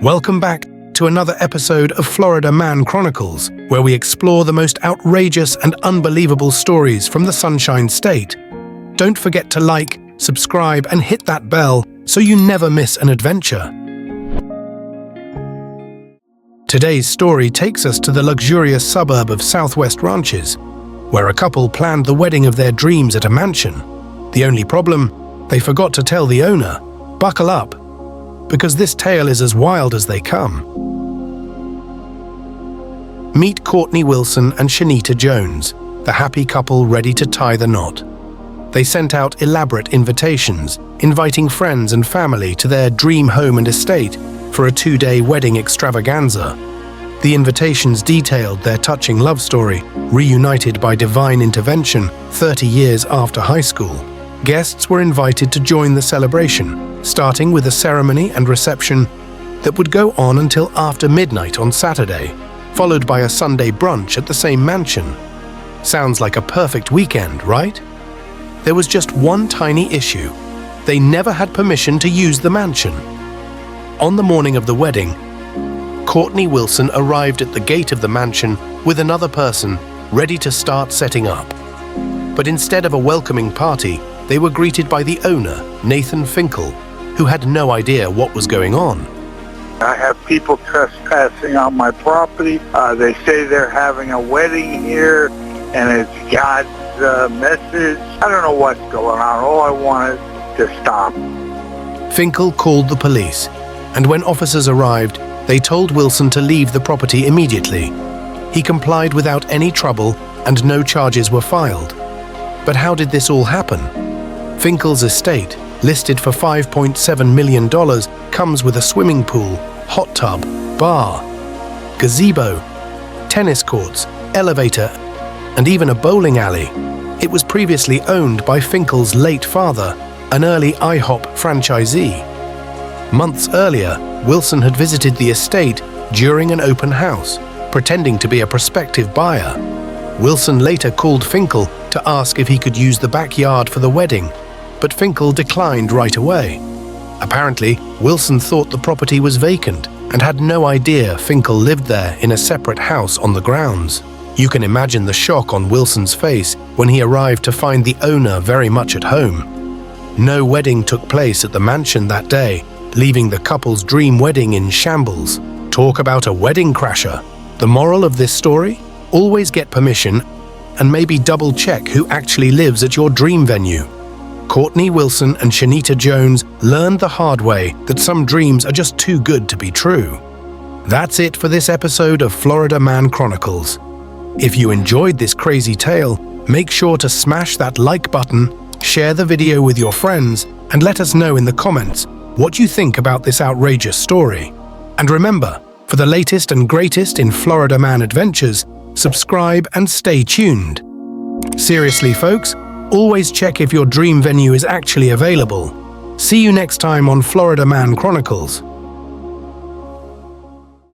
Welcome back to another episode of Florida Man Chronicles, where we explore the most outrageous and unbelievable stories from the Sunshine State. Don't forget to like, subscribe, and hit that bell so you never miss an adventure. Today's story takes us to the luxurious suburb of Southwest Ranches, where a couple planned the wedding of their dreams at a mansion. The only problem, they forgot to tell the owner. Buckle up, because this tale is as wild as they come. Meet Courtney Wilson and Shanita Jones, the happy couple ready to tie the knot. They sent out elaborate invitations, inviting friends and family to their dream home and estate for a 2-day wedding extravaganza. The invitations detailed their touching love story, reunited by divine intervention 30 years after high school. Guests were invited to join the celebration, starting with a ceremony and reception that would go on until after midnight on Saturday, followed by a Sunday brunch at the same mansion. Sounds like a perfect weekend, right? There was just one tiny issue. They never had permission to use the mansion. On the morning of the wedding, Courtney Wilson arrived at the gate of the mansion with another person, ready to start setting up. But instead of a welcoming party, they were greeted by the owner, Nathan Finkel, who had no idea what was going on. I have people trespassing on my property. They say they're having a wedding here, and it's God's message. I don't know what's going on. All I want is to stop. Finkel called the police, and when officers arrived, they told Wilson to leave the property immediately. He complied without any trouble, and no charges were filed. But how did this all happen? Finkel's estate, listed for $5.7 million, comes with a swimming pool, hot tub, bar, gazebo, tennis courts, elevator, and even a bowling alley. It was previously owned by Finkel's late father, an early IHOP franchisee. Months earlier, Wilson had visited the estate during an open house, pretending to be a prospective buyer. Wilson later called Finkel to ask if he could use the backyard for the wedding, but Finkel declined right away. Apparently, Wilson thought the property was vacant and had no idea Finkel lived there in a separate house on the grounds. You can imagine the shock on Wilson's face when he arrived to find the owner very much at home. No wedding took place at the mansion that day, leaving the couple's dream wedding in shambles. Talk about a wedding crasher. The moral of this story? Always get permission and maybe double-check who actually lives at your dream venue. Courtney Wilson and Shanita Jones learned the hard way that some dreams are just too good to be true. That's it for this episode of Florida Man Chronicles. If you enjoyed this crazy tale, make sure to smash that like button, share the video with your friends, and let us know in the comments what you think about this outrageous story. And remember, for the latest and greatest in Florida Man adventures, subscribe and stay tuned. Seriously, folks, always check if your dream venue is actually available. See you next time on Florida Man Chronicles.